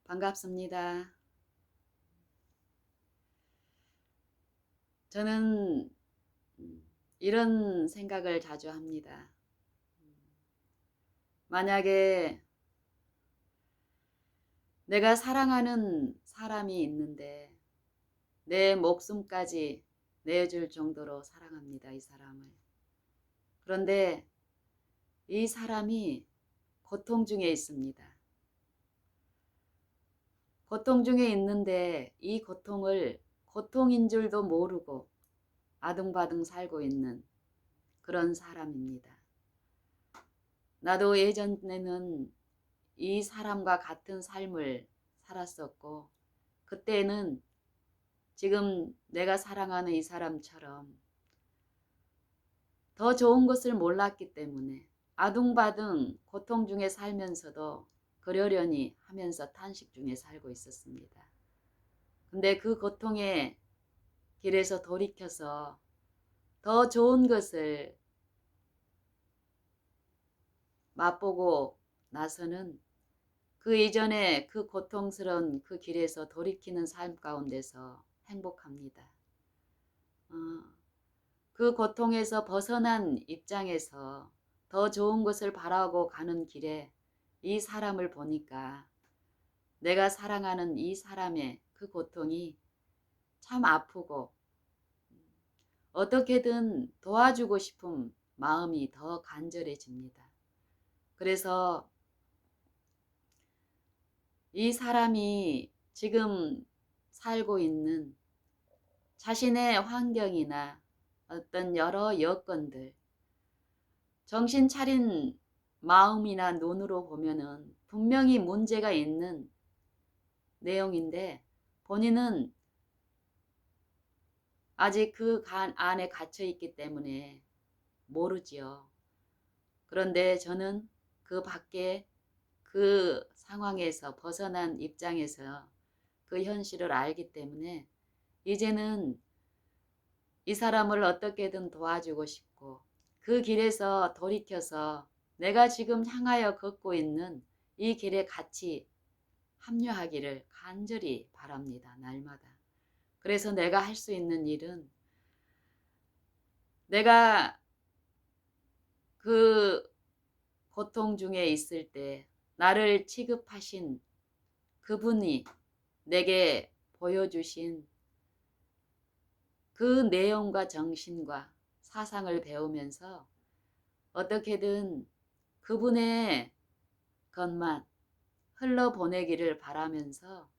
반갑습니다. 저는 이런 생각을 자주 합니다. 만약에 내가 사랑하는 사람이 있는데 내 목숨까지 내줄 정도로 사랑합니다, 이 사람을. 그런데 이 사람이 고통 중에 있습니다. 고통 중에 있는데 이 고통을 고통인 줄도 모르고 아등바등 살고 있는 그런 사람입니다. 나도 예전에는 이 사람과 같은 삶을 살았었고, 그때는 지금 내가 사랑하는 이 사람처럼 더 좋은 것을 몰랐기 때문에 아둥바둥 고통 중에 살면서도 그러려니 하면서 탄식 중에 살고 있었습니다. 근데 그 고통의 길에서 돌이켜서 더 좋은 것을 맛보고 나서는 그 이전에 그 고통스러운 그 길에서 돌이키는 삶 가운데서 행복합니다. 어, 그 고통에서 벗어난 입장에서 더 좋은 것을 바라고 가는 길에 이 사람을 보니까 내가 사랑하는 이 사람의 그 고통이 참 아프고 어떻게든 도와주고 싶은 마음이 더 간절해집니다. 그래서 이 사람이 지금 살고 있는 자신의 환경이나 어떤 여러 여건들, 정신 차린 마음이나 눈으로 보면은 분명히 문제가 있는 내용인데 본인은 아직 그 간 안에 갇혀 있기 때문에 모르지요. 그런데 저는 그 밖에 그 상황에서 벗어난 입장에서 그 현실을 알기 때문에 이제는 이 사람을 어떻게든 도와주고 싶고 그 길에서 돌이켜서 내가 지금 향하여 걷고 있는 이 길에 같이 합류하기를 간절히 바랍니다. 날마다. 그래서 내가 할 수 있는 일은 내가 그 고통 중에 있을 때 나를 취급하신 그분이 내게 보여주신 그 내용과 정신과 사상을 배우면서 어떻게든 그분의 것만 흘러보내기를 바라면서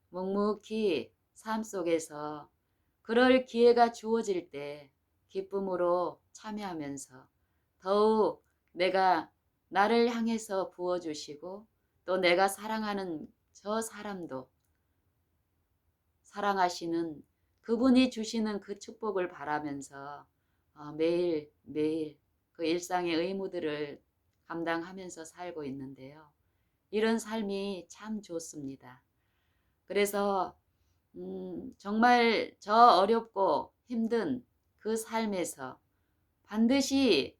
묵묵히 삶 속에서 그럴 기회가 주어질 때 기쁨으로 참여하면서 더욱 내가 나를 향해서 부어주시고 또 내가 사랑하는 저 사람도 사랑하시는 그분이 주시는 그 축복을 바라면서 매일 매일 그 일상의 의무들을 감당하면서 살고 있는데요. 이런 삶이 참 좋습니다. 그래서 정말 저 어렵고 힘든 그 삶에서 반드시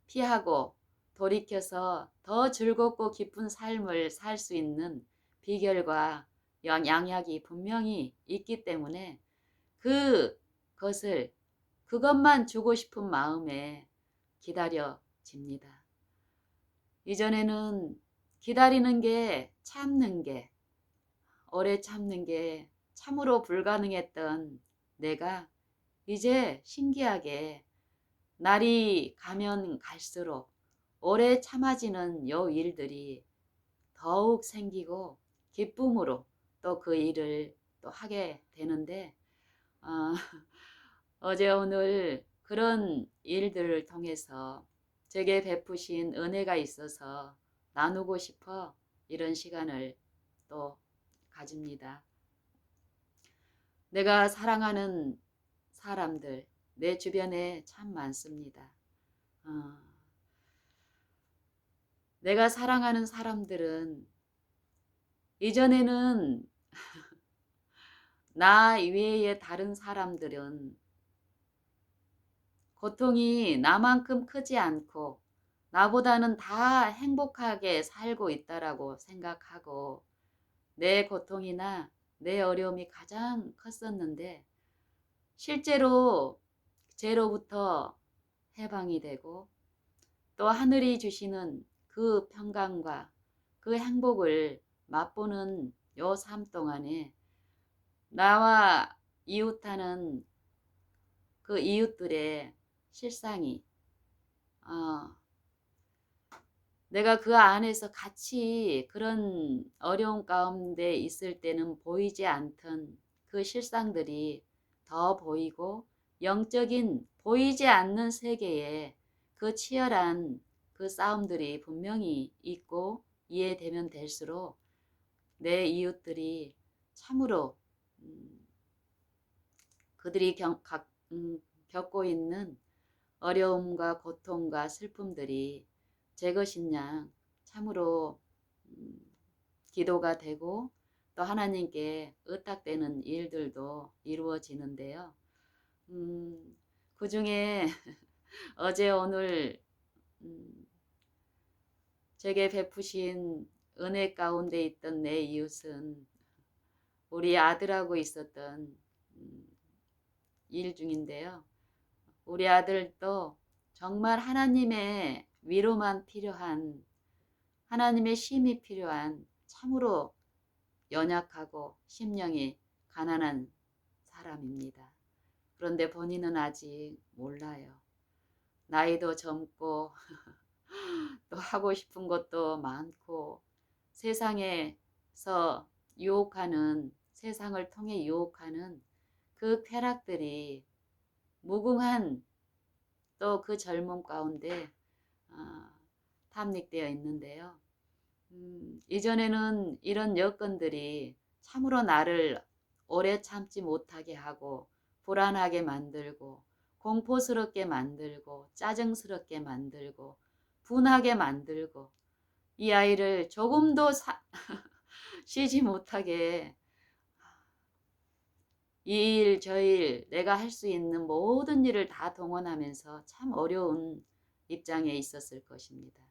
피하고 돌이켜서 더 즐겁고 기쁜 삶을 살 수 있는 비결과 양약이 분명히 있기 때문에 그것을 그것만 주고 싶은 마음에 기다려집니다. 이전에는 기다리는 게 참는 게 오래 참는 게 참으로 불가능했던 내가 이제 신기하게 날이 가면 갈수록 오래 참아지는 요 일들이 더욱 생기고 기쁨으로 또 그 일을 또 하게 되는데 어, 어제 오늘 그런 일들을 통해서 제게 베푸신 은혜가 있어서 나누고 싶어 이런 시간을 또 가집니다. 내가 사랑하는 사람들 내 주변에 참 많습니다. 어, 내가 사랑하는 사람들은 이전에는 나 이외의 다른 사람들은 고통이 나만큼 크지 않고 나보다는 다 행복하게 살고 있다라고 생각하고 내 고통이나 내 어려움이 가장 컸었는데 실제로 죄로부터 해방이 되고 또 하늘이 주시는 그 평강과 그 행복을 맛보는 요 삶 동안에 나와 이웃하는 그 이웃들의 실상이 내가 그 안에서 같이 그런 어려운 가운데 있을 때는 보이지 않던 그 실상들이 더 보이고 영적인 보이지 않는 세계에 그 치열한 그 싸움들이 분명히 있고 이해되면 될수록 내 이웃들이 참으로 그들이 겪고 있는 어려움과 고통과 슬픔들이 제 것인 양 참으로 기도가 되고 또 하나님께 의탁되는 일들도 이루어지는데요. 그 중에 어제 오늘 제게 베푸신 은혜 가운데 있던 내 이웃은 우리 아들하고 있었던 일 중인데요. 우리 아들도 정말 하나님의 위로만 필요한, 하나님의 쉼이 필요한 참으로 연약하고 심령이 가난한 사람입니다. 그런데 본인은 아직 몰라요. 나이도 젊고 또 하고 싶은 것도 많고 세상에서 유혹하는, 세상을 통해 유혹하는 그 쾌락들이 무궁한 또 그 젊음 가운데 탐닉되어 있는데요. 이전에는 이런 여건들이 참으로 나를 오래 참지 못하게 하고 불안하게 만들고 공포스럽게 만들고 짜증스럽게 만들고 분하게 만들고 이 아이를 조금도 쉬지 못하게 이 일 저 일 내가 할 수 있는 모든 일을 다 동원하면서 참 어려운 입장에 있었을 것입니다.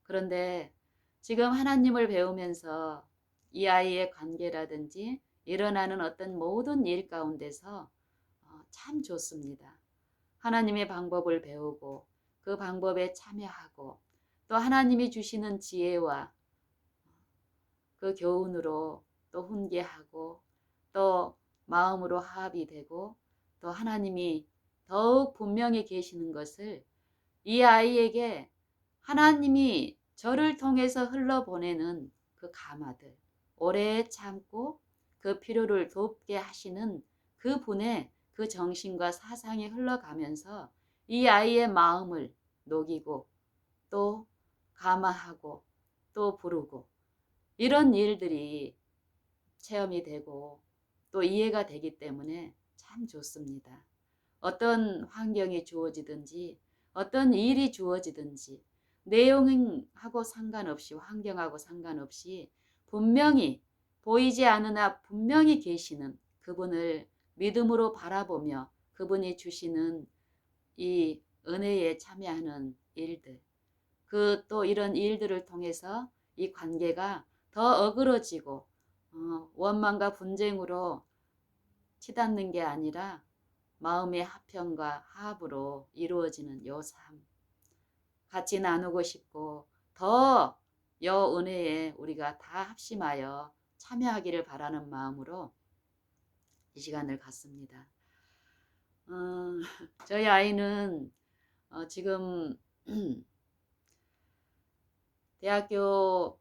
그런데 지금 하나님을 배우면서 이 아이의 관계라든지 일어나는 어떤 모든 일 가운데서 참 좋습니다. 하나님의 방법을 배우고 그 방법에 참여하고 또 하나님이 주시는 지혜와 그 교훈으로 또 훈계하고 또 마음으로 화합이 되고 또 하나님이 더욱 분명히 계시는 것을 이 아이에게 하나님이 저를 통해서 흘러보내는 그 가마들, 오래 참고 그 필요를 돕게 하시는 그 분의 그 정신과 사상이 흘러가면서 이 아이의 마음을 녹이고 또 감화하고 또 부르고 이런 일들이 체험이 되고 또 이해가 되기 때문에 참 좋습니다. 어떤 환경이 주어지든지 어떤 일이 주어지든지 내용하고 상관없이 환경하고 상관없이 분명히 보이지 않으나 분명히 계시는 그분을 믿음으로 바라보며 그분이 주시는 이 은혜에 참여하는 일들 그 또 이런 일들을 통해서 이 관계가 더 어그러지고 원망과 분쟁으로 치닫는 게 아니라 마음의 화평과 화합으로 이루어지는 요 삶 같이 나누고 싶고 더 요 은혜에 우리가 다 합심하여 참여하기를 바라는 마음으로 이 시간을 갖습니다. 저희 아이는 지금 대학교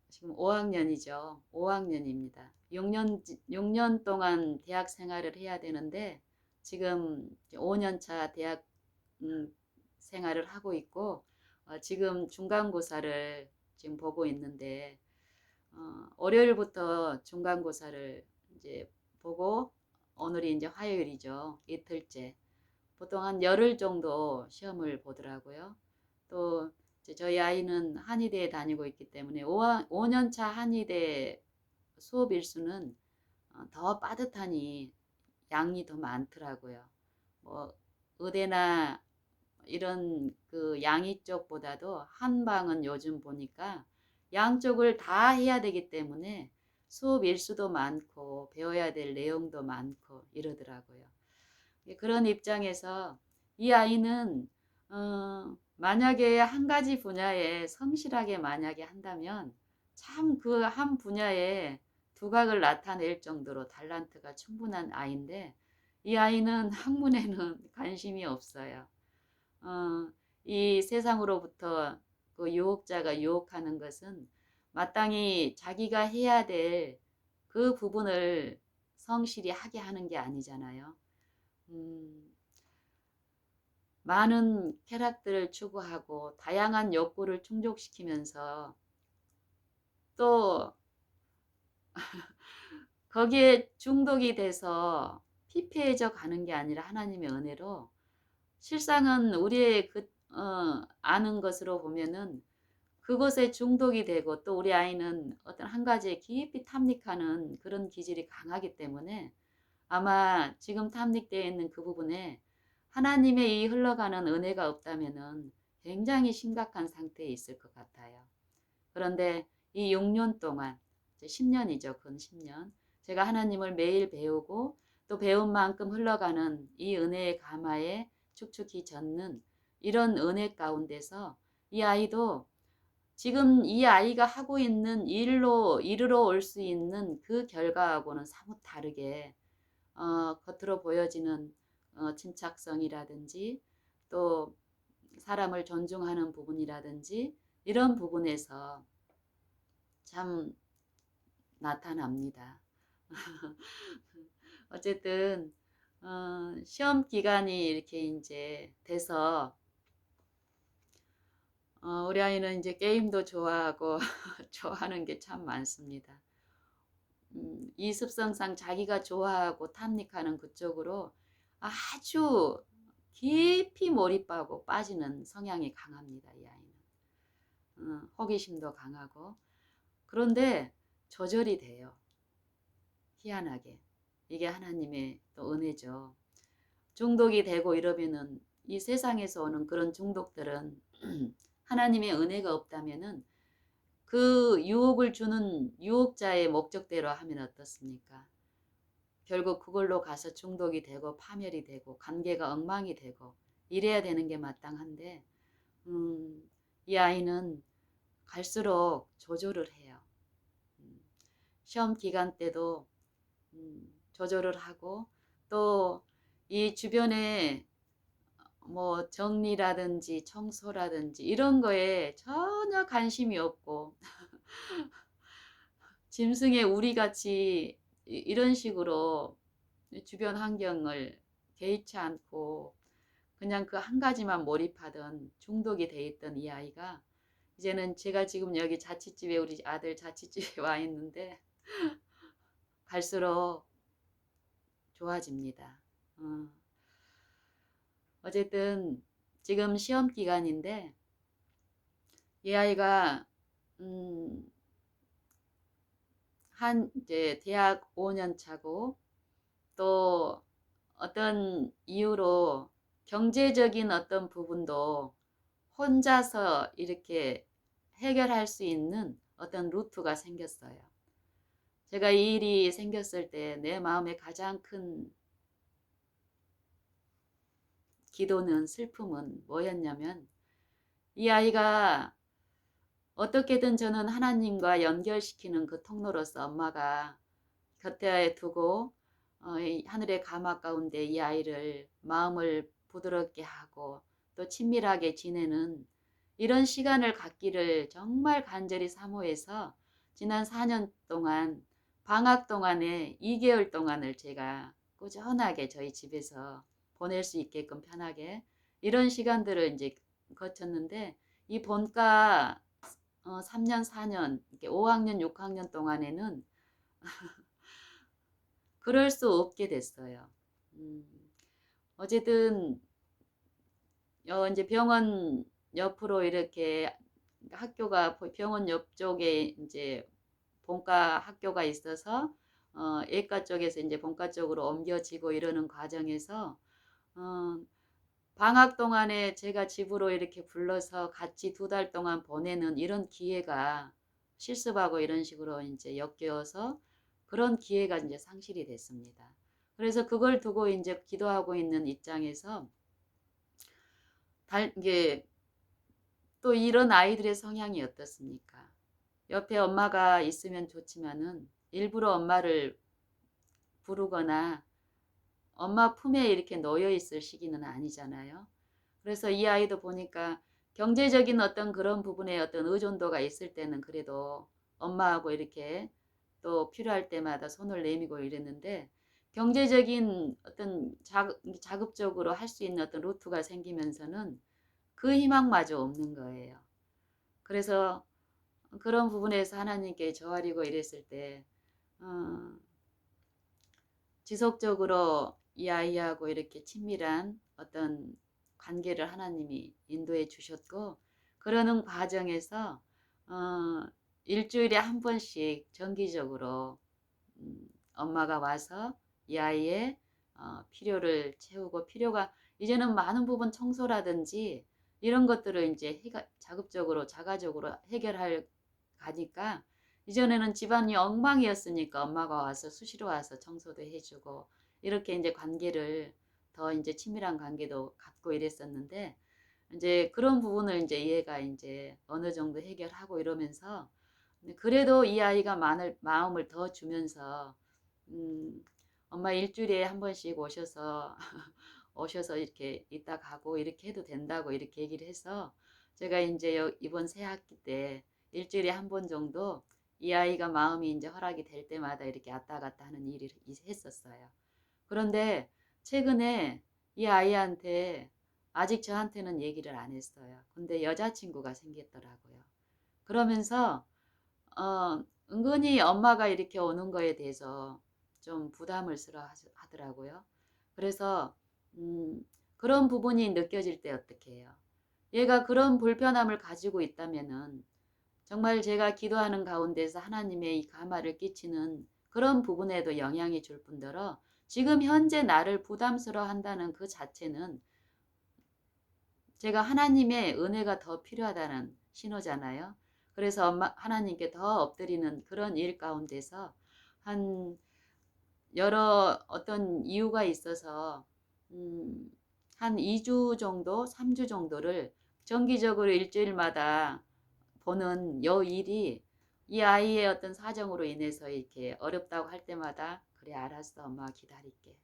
지금 5학년이죠. 5학년입니다. 6년 동안 대학 생활을 해야 되는데 지금 5년 차 대학 생활을 하고 있고 지금 중간고사를 지금 보고 있는데 월요일부터 중간고사를 이제 보고 오늘이 이제 화요일이죠. 이틀째. 보통 한 열흘 정도 시험을 보더라고요. 또 저희 아이는 한의대에 다니고 있기 때문에 5년차 한의대 수업 일수는 더 빠듯하니 양이 더 많더라고요. 뭐 의대나 이런 그 양의 쪽보다도 한방은 요즘 보니까 양쪽을 다 해야 되기 때문에 수업 일수도 많고 배워야 될 내용도 많고 이러더라고요. 그런 입장에서 이 아이는 만약에 한 가지 분야에 성실하게 만약에 한다면 참 그 한 분야에 두각을 나타낼 정도로 탤런트가 충분한 아이인데 이 아이는 학문에는 관심이 없어요. 어, 이 세상으로부터 그 유혹자가 유혹하는 것은 마땅히 자기가 해야 될 그 부분을 성실히 하게 하는 게 아니잖아요. 음, 많은 쾌락들을 추구하고 다양한 욕구를 충족시키면서 또 거기에 중독이 돼서 피폐해져 가는 게 아니라 하나님의 은혜로 실상은 우리의 아는 것으로 보면은 그것에 중독이 되고 또 우리 아이는 어떤 한 가지에 깊이 탐닉하는 그런 기질이 강하기 때문에 아마 지금 탐닉되어 있는 그 부분에 하나님의 이 흘러가는 은혜가 없다면은 굉장히 심각한 상태에 있을 것 같아요. 그런데 이 6년 동안, 10년이죠. 근 10년. 제가 하나님을 매일 배우고 또 배운 만큼 흘러가는 이 은혜의 가마에 축축히 젖는 이런 은혜 가운데서 이 아이도 지금 이 아이가 하고 있는 일로 이르러 올 수 있는 그 결과하고는 사뭇 다르게 겉으로 보여지는 침착성이라든지 또 사람을 존중하는 부분이라든지 이런 부분에서 참 나타납니다. 어쨌든 시험 기간이 이렇게 이제 돼서 우리 아이는 이제 게임도 좋아하고 좋아하는 게 참 많습니다. 이 습성상 자기가 좋아하고 탐닉하는 그쪽으로 아주 깊이 몰입하고 빠지는 성향이 강합니다. 이 아이는. 호기심도 강하고. 그런데 조절이 돼요. 희한하게. 이게 하나님의 또 은혜죠. 중독이 되고 이러면은 이 세상에서 오는 그런 중독들은 하나님의 은혜가 없다면은 그 유혹을 주는 유혹자의 목적대로 하면 어떻습니까? 결국 그걸로 가서 중독이 되고 파멸이 되고 관계가 엉망이 되고 이래야 되는 게 마땅한데 이 아이는 갈수록 조절을 해요. 시험 기간 때도 조절을 하고 또 이 주변에 뭐 정리라든지 청소라든지 이런 거에 전혀 관심이 없고 짐승의 우리같이 이런 식으로 주변 환경을 개의치 않고 그냥 그 한 가지만 몰입하던 중독이 돼 있던 이 아이가 이제는 제가 지금 여기 자취집에 우리 아들 자취집에 와 있는데 갈수록 좋아집니다. 어쨌든 지금 시험 기간인데 이 아이가 한 이제 대학 5년 차고 또 어떤 이유로 경제적인 어떤 부분도 혼자서 이렇게 해결할 수 있는 어떤 루트가 생겼어요. 제가 이 일이 생겼을 때 내 마음에 가장 큰 기도는 슬픔은 뭐였냐면 이 아이가 어떻게든 저는 하나님과 연결시키는 그 통로로서 엄마가 곁에 두고 이 하늘의 가마 가운데 이 아이를 마음을 부드럽게 하고 또 친밀하게 지내는 이런 시간을 갖기를 정말 간절히 사모해서 지난 4년 동안 방학 동안에 2개월 동안을 제가 꾸준하게 저희 집에서 보낼 수 있게끔 편하게 이런 시간들을 이제 거쳤는데 이 본과 3년, 4년, 이렇게 5학년, 6학년 동안에는 그럴 수 없게 됐어요. 어쨌든 이제 병원 옆으로 이렇게 학교가 병원 옆쪽에 이제 본과 학교가 있어서 예과 쪽에서 이제 본과 쪽으로 옮겨지고 이러는 과정에서 어, 방학 동안에 제가 집으로 이렇게 불러서 같이 2달 동안 보내는 이런 기회가 실습하고 이런 식으로 이제 엮여서 그런 기회가 이제 상실이 됐습니다. 그래서 그걸 두고 이제 기도하고 있는 입장에서 이게 또 이런 아이들의 성향이 어떻습니까? 옆에 엄마가 있으면 좋지만은 일부러 엄마를 부르거나 엄마 품에 이렇게 놓여 있을 시기는 아니잖아요. 그래서 이 아이도 보니까 경제적인 어떤 그런 부분에 어떤 의존도가 있을 때는 그래도 엄마하고 이렇게 또 필요할 때마다 손을 내밀고 이랬는데 경제적인 어떤 자급적으로 할 수 있는 어떤 루트가 생기면서는 그 희망마저 없는 거예요. 그래서 그런 부분에서 하나님께 저아리고 이랬을 때 어, 지속적으로 이 아이하고 이렇게 친밀한 어떤 관계를 하나님이 인도해 주셨고 그러는 과정에서 어, 일주일에 한 번씩 정기적으로 엄마가 와서 이 아이의 필요를 채우고 필요가 이제는 많은 부분 청소라든지 이런 것들을 이제 자급적으로 자가적으로 해결할 가니까 이전에는 집안이 엉망이었으니까 엄마가 와서 수시로 와서 청소도 해주고 이렇게 이제 관계를 더 이제 친밀한 관계도 갖고 이랬었는데 이제 그런 부분을 이제 얘가 이제 어느 정도 해결하고 이러면서 그래도 이 아이가 마음을 더 주면서 음, 엄마 일주일에 한 번씩 오셔서 오셔서 이렇게 있다 가고 이렇게 해도 된다고 이렇게 얘기를 해서 제가 이제 이번 새 학기 때 일주일에 한 번 정도 이 아이가 마음이 이제 허락이 될 때마다 이렇게 왔다 갔다 하는 일을 했었어요. 그런데 최근에 이 아이한테 아직 저한테는 얘기를 안 했어요. 근데 여자친구가 생겼더라고요. 그러면서 은근히 엄마가 이렇게 오는 거에 대해서 좀 부담을 하더라고요. 그래서 그런 부분이 느껴질 때 어떻게 해요? 얘가 그런 불편함을 가지고 있다면은 정말 제가 기도하는 가운데서 하나님의 이 감화를 끼치는 그런 부분에도 영향이 줄 뿐더러 지금 현재 나를 부담스러워 한다는 그 자체는 제가 하나님의 은혜가 더 필요하다는 신호잖아요. 그래서 하나님께 더 엎드리는 그런 일 가운데서 한 여러 어떤 이유가 있어서 한 2주 정도, 3주 정도를 정기적으로 일주일마다 보는 여 일이 이 아이의 어떤 사정으로 인해서 이렇게 어렵다고 할 때마다 그래 알았어 엄마 기다릴게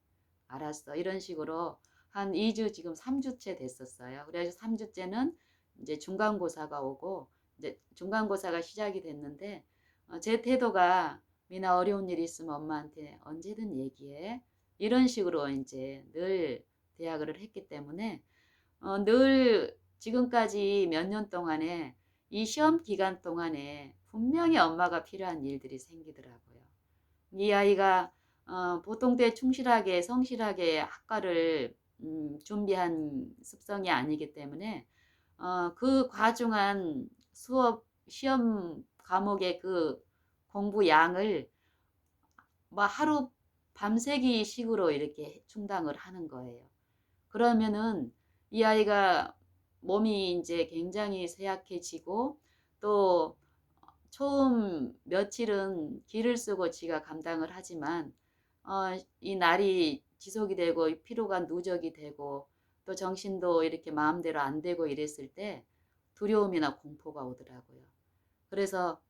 알았어 이런 식으로 한 2주 지금 3주째 됐었어요. 그래서 3주째는 이제 중간고사가 오고 이제 중간고사가 시작이 됐는데 제 태도가 미나 어려운 일 있으면 엄마한테 언제든 얘기해 이런 식으로 이제 늘 대학을 했기 때문에 늘 지금까지 몇 년 동안에 이 시험 기간 동안에 분명히 엄마가 필요한 일들이 생기더라고요. 이 아이가 보통 때 충실하게 성실하게 학과를 준비한 습성이 아니기 때문에 그 과중한 수업 시험 과목의 그 공부 양을 뭐 하루 밤새기 식으로 이렇게 충당을 하는 거예요. 그러면은 이 아이가 몸이 이제 굉장히 쇠약해지고 또 처음 며칠은 기를 쓰고 지가 감당을 하지만 이 날이 지속이 되고 피로가 누적이 되고 또 정신도 이렇게 마음대로 안 되고 이랬을 때 두려움이나 공포가 오더라고요. 그래서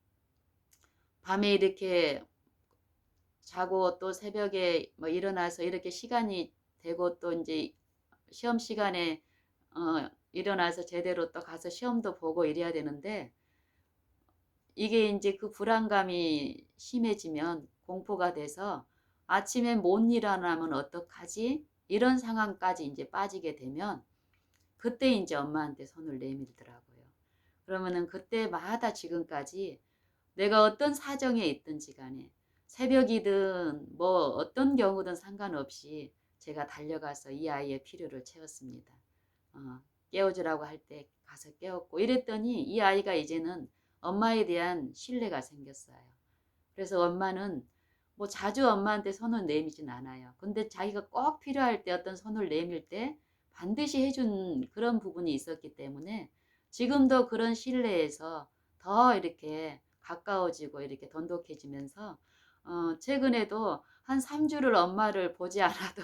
밤에 이렇게 자고 또 새벽에 뭐 일어나서 이렇게 시간이 되고 또 이제 시험 시간에 일어나서 제대로 또 가서 시험도 보고 이래야 되는데 이게 이제 그 불안감이 심해지면 공포가 돼서 아침에 못 일어나면 어떡하지? 이런 상황까지 이제 빠지게 되면 그때 이제 엄마한테 손을 내밀더라고요. 그러면은 그때마다 지금까지 내가 어떤 사정에 있든지 간에 새벽이든 뭐 어떤 경우든 상관없이 제가 달려가서 이 아이의 필요를 채웠습니다. 깨워주라고 할 때 가서 깨웠고 이랬더니 이 아이가 이제는 엄마에 대한 신뢰가 생겼어요. 그래서 엄마는 뭐 자주 엄마한테 손을 내밀진 않아요. 근데 자기가 꼭 필요할 때 어떤 손을 내밀 때 반드시 해준 그런 부분이 있었기 때문에 지금도 그런 신뢰에서 더 이렇게 가까워지고 이렇게 돈독해지면서 최근에도 한 3주를 엄마를 보지 않아도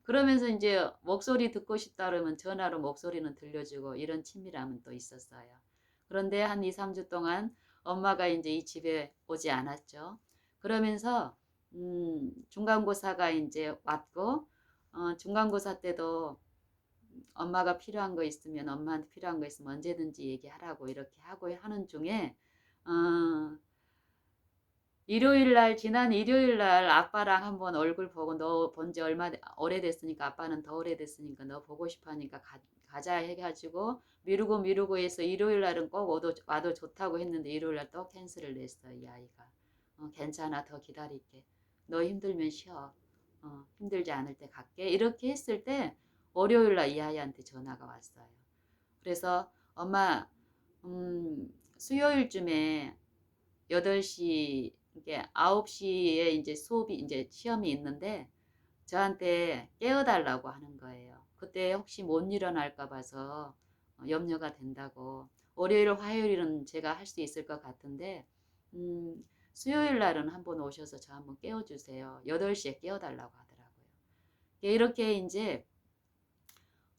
그러면서 이제 목소리 듣고 싶다 그러면 전화로 목소리는 들려주고 이런 친밀함은 또 있었어요. 그런데 한 2, 3주 동안 엄마가 이제 이 집에 오지 않았죠. 그러면서 중간고사가 이제 왔고 중간고사 때도 엄마가 필요한 거 있으면 엄마한테 필요한 거 있으면 언제든지 얘기하라고 이렇게 하고 하는 중에 어, 일요일 날 지난 일요일 날 아빠랑 한번 얼굴 보고 너 본지 얼마 오래됐으니까 아빠는 더 오래됐으니까 너 보고 싶어 하니까 가자 해가지고 미루고 해서 일요일 날은 꼭 와도 좋다고 했는데 일요일 날 또 캔슬을 냈어 이 아이가. 괜찮아 더 기다릴게. 너 힘들면 쉬어. 힘들지 않을 때 갈게. 이렇게 했을 때 월요일 날 이 아이한테 전화가 왔어요. 그래서 엄마 수요일쯤에 8시 이게 9시에 이제 수업이 이제 시험이 있는데 저한테 깨워달라고 하는 거예요. 그때 혹시 못 일어날까 봐서 염려가 된다고. 월요일, 화요일은 제가 할 수 있을 것 같은데 수요일 날은 한번 오셔서 저 한번 깨워주세요. 8시에 깨워달라고 하더라고요. 이렇게 이제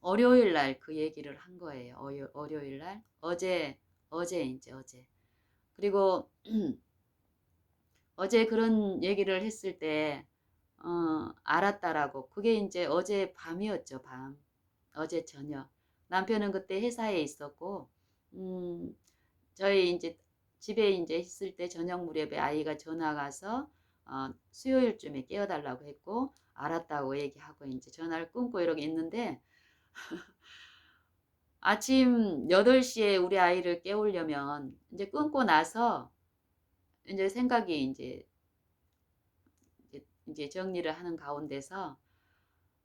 월요일 날 그 얘기를 한 거예요. 월요일 날 어제. 그리고 어제 그런 얘기를 했을 때 알았다라고. 그게 이제 어제 밤이었죠, 밤. 어제 저녁. 남편은 그때 회사에 있었고, 음, 저희 이제 집에 이제 있을 때 저녁 무렵에 아이가 전화가 와서 수요일쯤에 깨워달라고 했고, 알았다고 얘기하고 이제 전화를 끊고 이러고 있는데, 아침 8시에 우리 아이를 깨우려면 이제 끊고 나서 이제 생각이 이제 정리를 하는 가운데서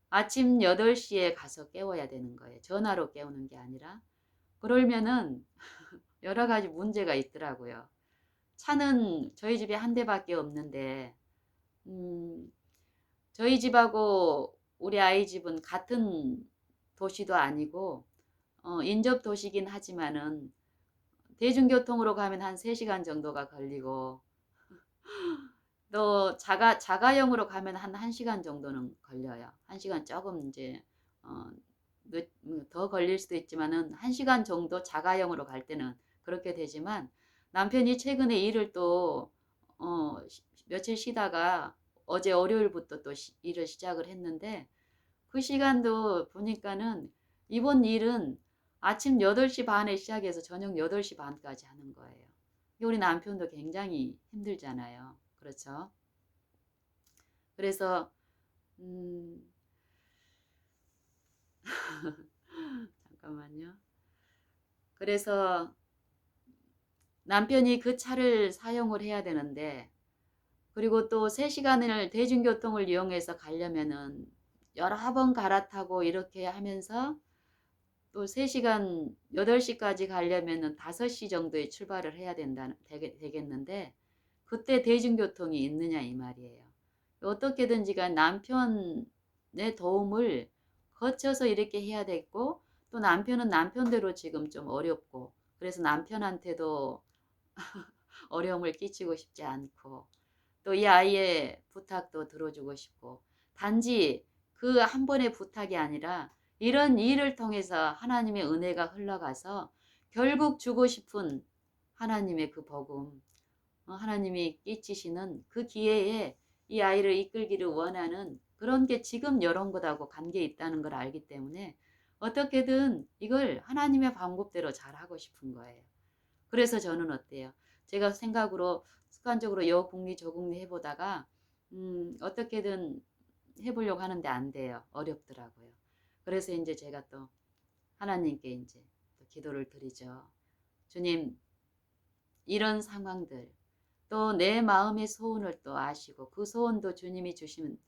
아침 8시에 가서 깨워야 되는 거예요. 전화로 깨우는 게 아니라. 그러면은 여러 가지 문제가 있더라고요. 차는 저희 집에 한 대밖에 없는데, 음, 저희 집하고 우리 아이 집은 같은 도시도 아니고, 인접 도시긴 하지만은 대중교통으로 가면 한 3시간 정도가 걸리고, 또 자가용으로 가면 한 1시간 정도는 걸려요. 1시간 조금 이제 어, 더 걸릴 수도 있지만은 1시간 정도 자가용으로 갈 때는 그렇게 되지만 남편이 최근에 일을 또 며칠 쉬다가 어제 월요일부터 또 일을 시작을 했는데 그 시간도 보니까는 이번 일은 아침 8시 반에 시작해서 저녁 8시 반까지 하는 거예요. 우리 남편도 굉장히 힘들잖아요. 그렇죠? 그래서 음, 잠깐만요. 그래서 남편이 그 차를 사용을 해야 되는데 그리고 또 3시간을 대중교통을 이용해서 가려면은 여러 번 갈아타고 이렇게 하면서 또 3시간 8시까지 가려면은 5시 정도에 출발을 해야 되겠는데 그때 대중교통이 있느냐 이 말이에요. 어떻게든지 간 남편의 도움을 거쳐서 이렇게 해야 됐고 또 남편은 남편대로 지금 좀 어렵고 그래서 남편한테도 어려움을 끼치고 싶지 않고 또 이 아이의 부탁도 들어주고 싶고 단지 그 한 번의 부탁이 아니라 이런 일을 통해서 하나님의 은혜가 흘러가서 결국 주고 싶은 하나님의 그 복음 하나님이 끼치시는 그 기회에 이 아이를 이끌기를 원하는 그런 게 지금 이런 것하고 관계 있다는 걸 알기 때문에 어떻게든 이걸 하나님의 방법대로 잘하고 싶은 거예요. 그래서 저는 어때요? 제가 생각으로 습관적으로 여궁리 저궁리 해보다가 어떻게든 해보려고 하는데 안 돼요. 어렵더라고요. 그래서 이제 제가 또 하나님께 이제 또 기도를 드리죠. 주님, 이런 상황들 또 내 마음의 소원을 또 아시고 그 소원도 주님이 주신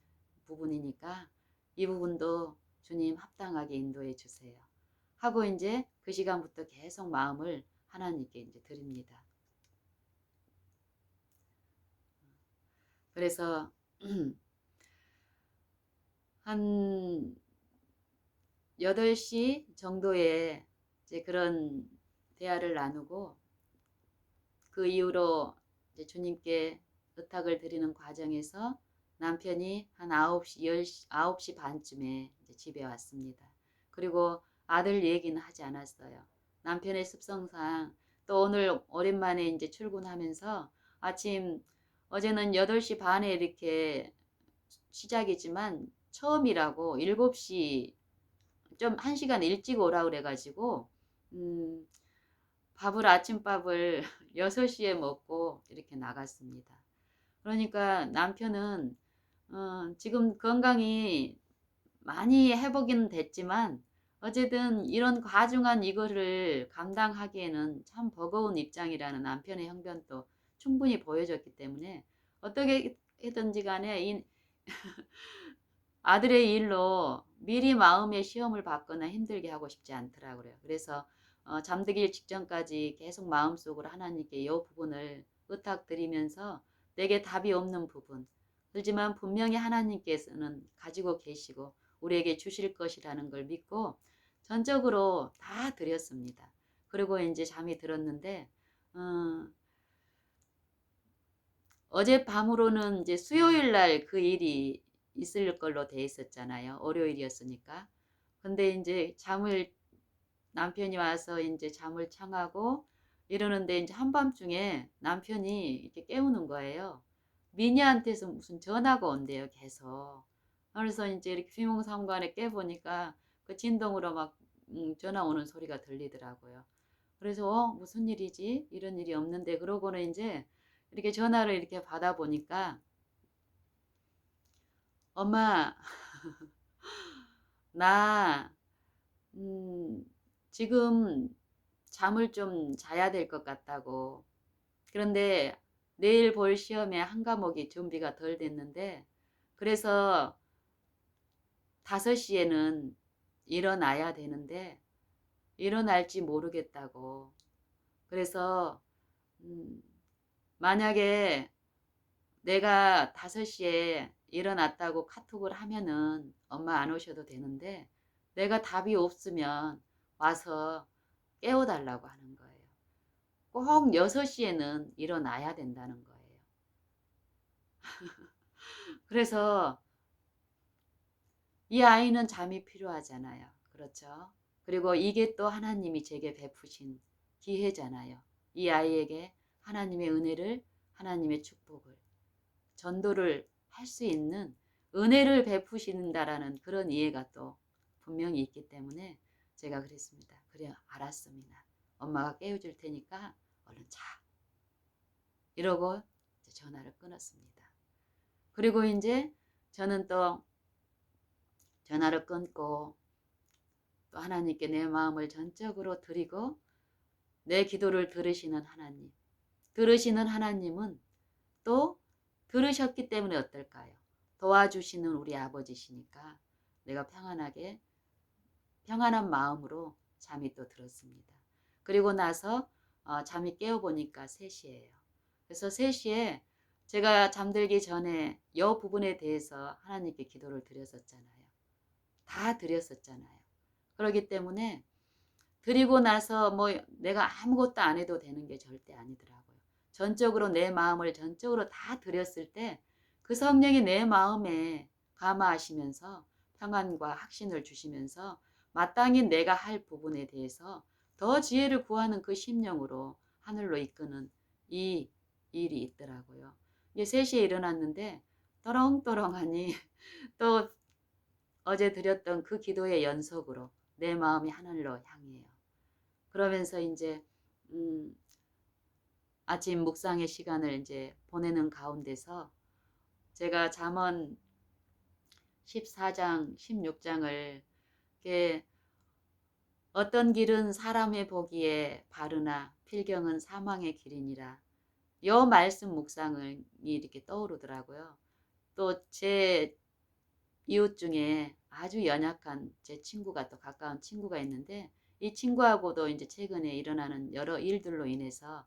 부분이니까 이 부분도 주님 합당하게 인도해 주세요. 하고 이제 그 시간부터 계속 마음을 하나님께 이제 드립니다. 그래서 한 8시 정도에 이제 그런 대화를 나누고 그 이후로 이제 주님께 의탁을 드리는 과정에서 남편이 한 9시, 10시, 9시 반쯤에 이제 집에 왔습니다. 그리고 아들 얘기는 하지 않았어요. 남편의 습성상 또 오늘 오랜만에 이제 출근하면서 아침 어제는 8시 반에 이렇게 시작이지만 처음이라고 7시 좀 1시간 일찍 오라 그래가지고 음, 아침밥을 6시에 먹고 이렇게 나갔습니다. 그러니까 남편은 지금 건강이 많이 회복은 됐지만 어쨌든 이런 과중한 이거를 감당하기에는 참 버거운 입장이라는 남편의 형편도 충분히 보여줬기 때문에 어떻게든지 간에 이 아들의 일로 미리 마음의 시험을 받거나 힘들게 하고 싶지 않더라고요. 그래서 잠들기 직전까지 계속 마음속으로 하나님께 이 부분을 의탁드리면서 내게 답이 없는 부분, 그렇지만 분명히 하나님께서는 가지고 계시고 우리에게 주실 것이라는 걸 믿고 전적으로 다 드렸습니다. 그리고 이제 잠이 들었는데 어젯밤으로는 이제 수요일 날 그 일이 있을 걸로 돼 있었잖아요. 월요일이었으니까. 근데 이제 남편이 와서 이제 잠을 청하고 이러는데 이제 한밤중에 남편이 이렇게 깨우는 거예요. 미니한테서 무슨 전화가 온대요, 계속. 그래서 이제 이렇게 비몽사몽간에 깨보니까 그 진동으로 막 전화 오는 소리가 들리더라고요. 그래서 무슨 일이지? 이런 일이 없는데 그러고는 이제 이렇게 전화를 이렇게 받아보니까 엄마 나 지금 잠을 좀 자야 될 것 같다고. 그런데 내일 볼 시험에 한 과목이 준비가 덜 됐는데 그래서 5시에는 일어나야 되는데 일어날지 모르겠다고. 그래서 음, 만약에 내가 5시에 일어났다고 카톡을 하면은 엄마 안 오셔도 되는데 내가 답이 없으면 와서 깨워달라고 하는 거예요. 꼭 6시에는 일어나야 된다는 거예요. 그래서 이 아이는 잠이 필요하잖아요. 그렇죠? 그리고 이게 또 하나님이 제게 베푸신 기회잖아요. 이 아이에게 하나님의 은혜를, 하나님의 축복을, 전도를 할 수 있는 은혜를 베푸신다라는 그런 이해가 또 분명히 있기 때문에 제가 그랬습니다. 그래, 알았습니다. 엄마가 깨워줄 테니까 얼른 자. 이러고 전화를 끊었습니다. 그리고 이제 저는 또 전화를 끊고 또 하나님께 내 마음을 전적으로 드리고 내 기도를 들으시는 하나님. 들으시는 하나님은 또 들으셨기 때문에 어떨까요? 도와주시는 우리 아버지시니까 내가 평안한 마음으로 잠이 또 들었습니다. 그리고 나서 잠이 깨어보니까 3시예요. 그래서 3시에 제가 잠들기 전에 이 부분에 대해서 하나님께 기도를 드렸었잖아요. 다 드렸었잖아요. 그렇기 때문에 드리고 나서 뭐 내가 아무것도 안 해도 되는 게 절대 아니더라고요. 전적으로 내 마음을 전적으로 다 드렸을 때 그 성령이 내 마음에 감화하시면서 평안과 확신을 주시면서 마땅히 내가 할 부분에 대해서 더 지혜를 구하는 그 심령으로 하늘로 이끄는 이 일이 있더라고요. 이제 3시에 일어났는데 또렁또렁하니 또 어제 드렸던 그 기도의 연속으로 내 마음이 하늘로 향해요. 그러면서 이제 아침 묵상의 시간을 이제 보내는 가운데서 제가 잠언 14장, 16장을 어떤 길은 사람의 보기에 바르나 필경은 사망의 길이니라. 요 말씀 묵상이 이렇게 떠오르더라고요. 또 제 이웃 중에 아주 연약한 제 친구가 또 가까운 친구가 있는데 이 친구하고도 이제 최근에 일어나는 여러 일들로 인해서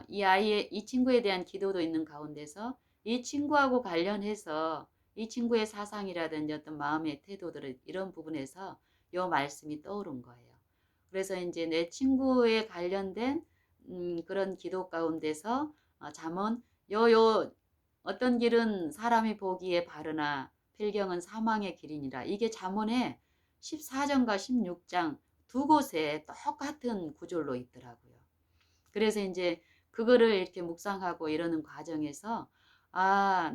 이 친구에 대한 기도도 있는 가운데서 이 친구하고 관련해서 이 친구의 사상이라든지 어떤 마음의 태도들 이런 부분에서 요 말씀이 떠오른 거예요. 그래서 이제 내 친구에 관련된 그런 기도 가운데서 잠언 요 어떤 길은 사람이 보기에 바르나 필경은 사망의 길이니라. 이게 잠언의 14장과 16장 두 곳에 똑같은 구절로 있더라고요. 그래서 이제 그거를 이렇게 묵상하고 이러는 과정에서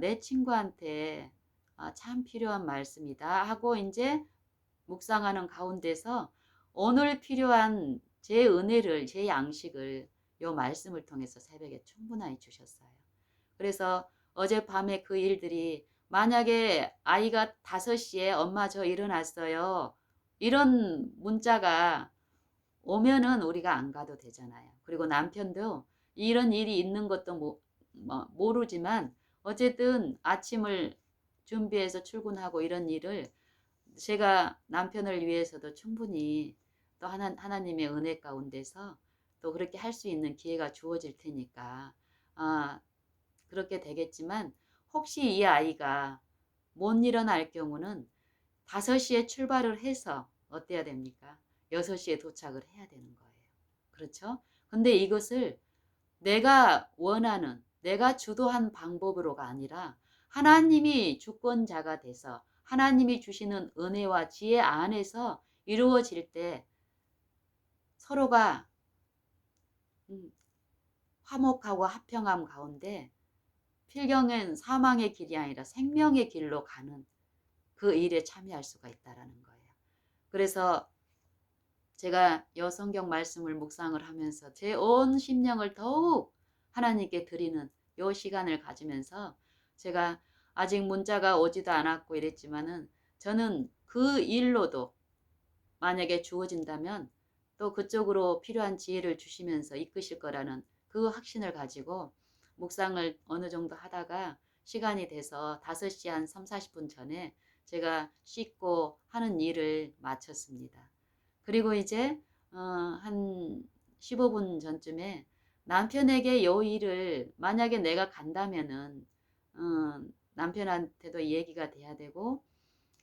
내 친구한테 참 필요한 말씀이다 하고 이제 묵상하는 가운데서 오늘 필요한 제 은혜를, 제 양식을 요 말씀을 통해서 새벽에 충분히 주셨어요. 그래서 어젯밤에 그 일들이 만약에 아이가 5시에 엄마 저 일어났어요. 이런 문자가 오면은 우리가 안 가도 되잖아요. 그리고 남편도 이런 일이 있는 것도 모르지만 어쨌든 아침을 준비해서 출근하고 이런 일을 제가 남편을 위해서도 충분히 또 하나님의 은혜 가운데서 또 그렇게 할 수 있는 기회가 주어질 테니까 그렇게 되겠지만 혹시 이 아이가 못 일어날 경우는 5시에 출발을 해서 어때야 됩니까? 6시에 도착을 해야 되는 거예요. 그렇죠? 근데 이것을 내가 원하는, 내가 주도한 방법으로가 아니라 하나님이 주권자가 돼서 하나님이 주시는 은혜와 지혜 안에서 이루어질 때 서로가 화목하고 화평함 가운데 필경은 사망의 길이 아니라 생명의 길로 가는 그 일에 참여할 수가 있다라는 거예요. 그래서 제가 여 성경 말씀을 묵상을 하면서 제 온 심령을 더욱 하나님께 드리는 요 시간을 가지면서 제가 아직 문자가 오지도 않았고 이랬지만은 저는 그 일로도 만약에 주어진다면 또 그쪽으로 필요한 지혜를 주시면서 이끄실 거라는 그 확신을 가지고 묵상을 어느 정도 하다가 시간이 돼서 5시 한 3, 40분 전에 제가 씻고 하는 일을 마쳤습니다. 그리고 이제 한 15분 전쯤에 남편에게 요 일을 만약에 내가 간다면은 남편한테도 얘기가 돼야 되고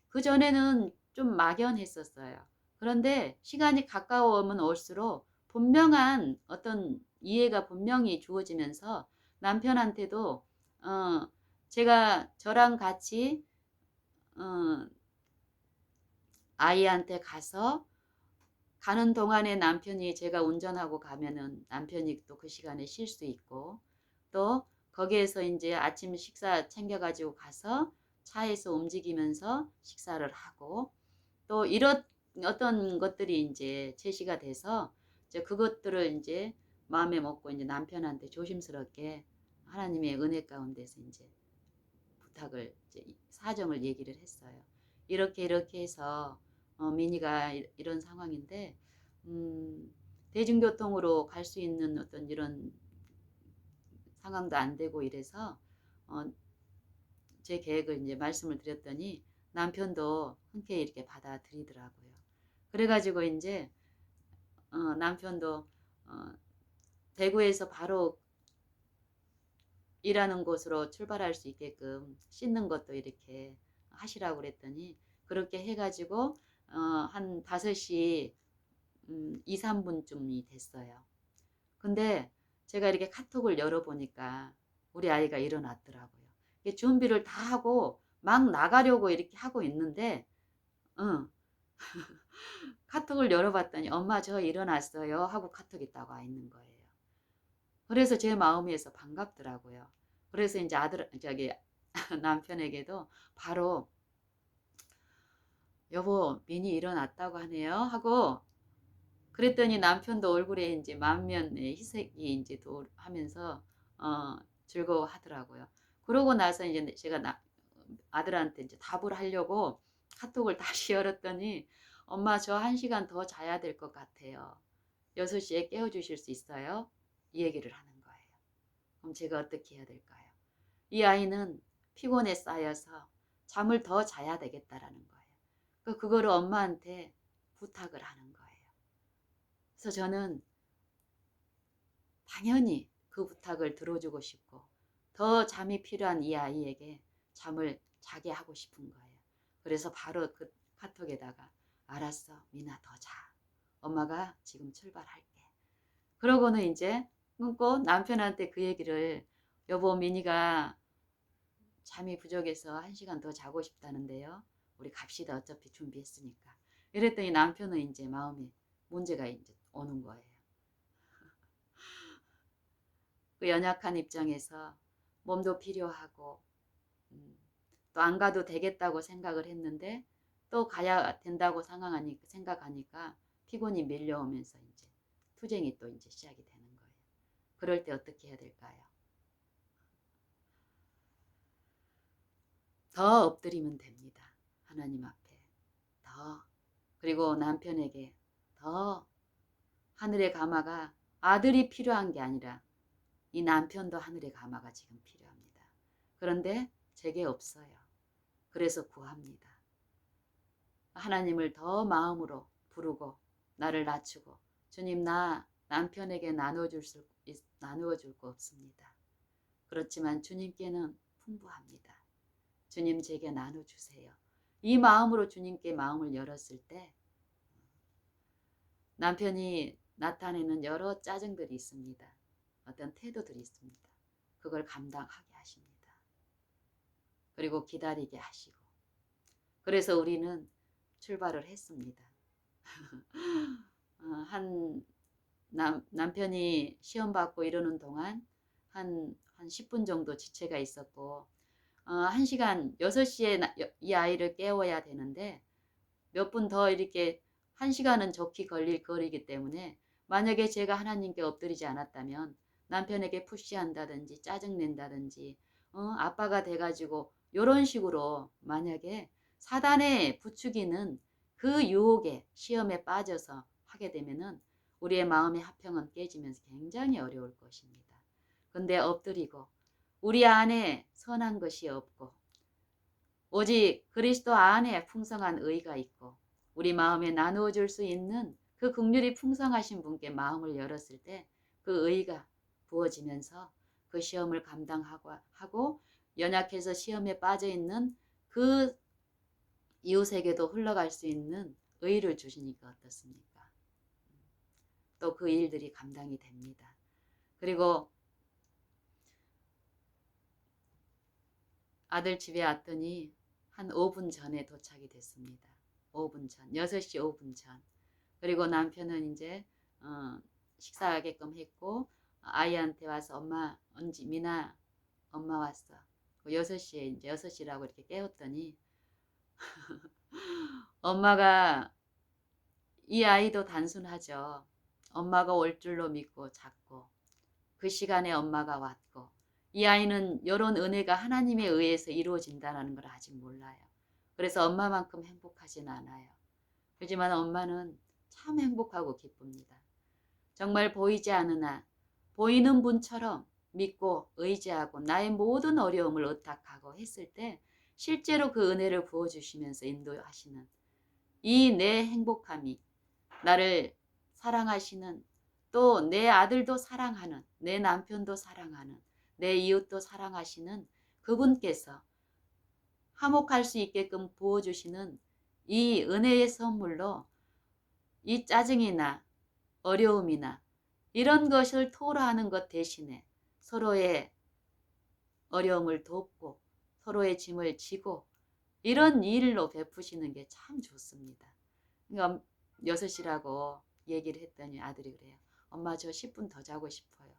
그전에는 좀 막연했었어요. 그런데 시간이 가까워오면 올수록 분명한 어떤 이해가 분명히 주어지면서 남편한테도 제가 저랑 같이 아이한테 가서 가는 동안에 남편이 제가 운전하고 가면은 남편이 또 그 시간에 쉴 수 있고 또 거기에서 이제 아침 식사 챙겨가지고 가서 차에서 움직이면서 식사를 하고 또 이런 어떤 것들이 이제 제시가 돼서 이제 그것들을 이제 마음에 먹고 이제 남편한테 조심스럽게 하나님의 은혜 가운데서 이제 부탁을 이제 사정을 얘기를 했어요. 이렇게 해서 미니가 이런 상황인데 대중교통으로 갈 수 있는 어떤 이런 상황도 안 되고 이래서 제 계획을 이제 말씀을 드렸더니 남편도 흔쾌히 이렇게 받아들이더라고요. 그래가지고 이제 남편도 대구에서 바로 일하는 곳으로 출발할 수 있게끔 씻는 것도 이렇게 하시라고 그랬더니 그렇게 해가지고 한 5시 2, 3분쯤이 됐어요. 근데 제가 이렇게 카톡을 열어보니까 우리 아이가 일어났더라고요. 준비를 다 하고 막 나가려고 이렇게 하고 있는데 응, 카톡을 열어봤더니 엄마 저 일어났어요 하고 카톡이 딱 와 있는 거예요. 그래서 제 마음에서 반갑더라고요. 그래서 이제 저기 남편에게도 바로 여보 미니 일어났다고 하네요 하고 그랬더니 남편도 얼굴에 이제 만면의 희색이 이제 하면서 즐거워하더라고요. 그러고 나서 이제 제가 아들한테 이제 답을 하려고 카톡을 다시 열었더니 엄마 저 1시간 더 자야 될 것 같아요. 6시에 깨워주실 수 있어요? 이 얘기를 하는 거예요. 그럼 제가 어떻게 해야 될까요? 이 아이는 피곤에 쌓여서 잠을 더 자야 되겠다라는 거예요. 그거를 엄마한테 부탁을 하는 거예요. 그래서 저는 당연히 그 부탁을 들어주고 싶고 더 잠이 필요한 이 아이에게 잠을 자게 하고 싶은 거예요. 그래서 바로 그 카톡에다가 알았어 미나 더 자. 엄마가 지금 출발할게. 그러고는 이제 끊고 남편한테 그 얘기를 여보 미니가 잠이 부족해서 1시간 더 자고 싶다는데요. 우리 갑시다. 어차피 준비했으니까. 이랬더니 남편은 이제 마음에 문제가 이제 오는 거예요. 그 연약한 입장에서 몸도 필요하고 또 안 가도 되겠다고 생각을 했는데 또 가야 된다고 생각하니까 피곤이 밀려오면서 이제 투쟁이 또 이제 시작이 되는 거예요. 그럴 때 어떻게 해야 될까요? 더 엎드리면 됩니다. 하나님 앞에 더. 그리고 남편에게 더. 하늘의 가마가 아들이 필요한 게 아니라 이 남편도 하늘의 가마가 지금 필요합니다. 그런데 제게 없어요. 그래서 구합니다. 하나님을 더 마음으로 부르고 나를 낮추고 주님 나 남편에게 나누어줄 거 없습니다. 그렇지만 주님께는 풍부합니다. 주님 제게 나눠주세요. 이 마음으로 주님께 마음을 열었을 때 남편이 나타내는 여러 짜증들이 있습니다. 어떤 태도들이 있습니다. 그걸 감당하게 하십니다. 그리고 기다리게 하시고 그래서 우리는 출발을 했습니다. 남편이 시험 받고 이러는 동안 한 10분 정도 지체가 있었고 1시간 6시에 이 아이를 깨워야 되는데 몇 분 더 이렇게 1시간은 좋게 걸릴 거리기 때문에 만약에 제가 하나님께 엎드리지 않았다면 남편에게 푸시한다든지 짜증낸다든지 아빠가 돼가지고 이런 식으로 만약에 사단의 부추기는 그 유혹에 시험에 빠져서 하게 되면은 우리의 마음의 화평은 깨지면서 굉장히 어려울 것입니다. 근데 엎드리고 우리 안에 선한 것이 없고 오직 그리스도 안에 풍성한 의가 있고 우리 마음에 나누어 줄 수 있는 그 긍휼이 풍성하신 분께 마음을 열었을 때 그 의가 부어지면서 그 시험을 감당하고 연약해서 시험에 빠져 있는 그 이웃에게도 흘러갈 수 있는 의를 주시니까 어떻습니까? 또 그 일들이 감당이 됩니다. 그리고 아들 집에 왔더니 한 5분 전에 도착이 됐습니다. 5분 전, 6시 5분 전. 그리고 남편은 이제 식사하게끔 했고 아이한테 와서 엄마 언제 미나 엄마 왔어. 6시에 이제 6시라고 이렇게 깨웠더니 엄마가 이 아이도 단순하죠. 엄마가 올 줄로 믿고 잤고 그 시간에 엄마가 왔고 이 아이는 이런 은혜가 하나님에 의해서 이루어진다는 걸 아직 몰라요. 그래서 엄마만큼 행복하진 않아요. 하지만 엄마는 참 행복하고 기쁩니다. 정말 보이지 않으나 보이는 분처럼 믿고 의지하고 나의 모든 어려움을 의탁하고 했을 때 실제로 그 은혜를 부어주시면서 인도하시는 이 내 행복함이 나를 사랑하시는 또 내 아들도 사랑하는 내 남편도 사랑하는 내 이웃도 사랑하시는 그분께서 화목할 수 있게끔 부어주시는 이 은혜의 선물로 이 짜증이나 어려움이나 이런 것을 토로하는 것 대신에 서로의 어려움을 돕고 서로의 짐을 지고 이런 일로 베푸시는 게 참 좋습니다. 그러니까 6시라고 얘기를 했더니 아들이 그래요. 엄마 저 10분 더 자고 싶어요.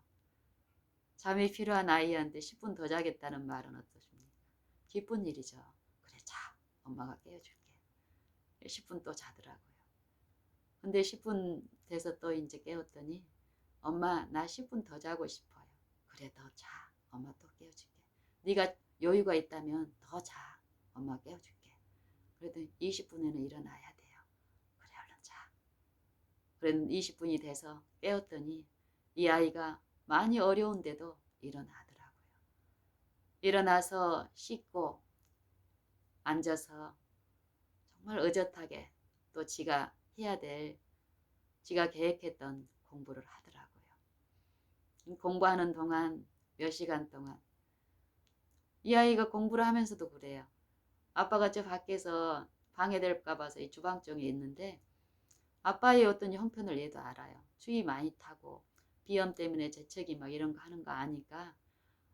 잠이 필요한 아이한테 10분 더 자겠다는 말은 어떠십니까? 기쁜 일이죠. 그래 자 엄마가 깨워줄게. 10분 또 자더라고요. 근데 10분 돼서 또 이제 깨웠더니 엄마 나 10분 더 자고 싶어요. 그래 더 자. 엄마 또 깨워줄게. 네가 여유가 있다면 더 자. 엄마 깨워줄게. 그래도 20분에는 일어나야 돼요. 그래 얼른 자. 그래 20분이 돼서 깨웠더니 이 아이가 많이 어려운데도 일어나더라고요. 일어나서 씻고 앉아서 정말 의젓하게 또 지가 해야 될 지가 계획했던 공부를 하더라고요. 공부하는 동안 몇 시간 동안 이 아이가 공부를 하면서도 그래요. 아빠가 저 밖에서 방해될까 봐서 이 주방 쪽에 있는데 아빠의 어떤 형편을 얘도 알아요. 추위 많이 타고 비염 때문에 재채기 막 이런 거 하는 거 아니까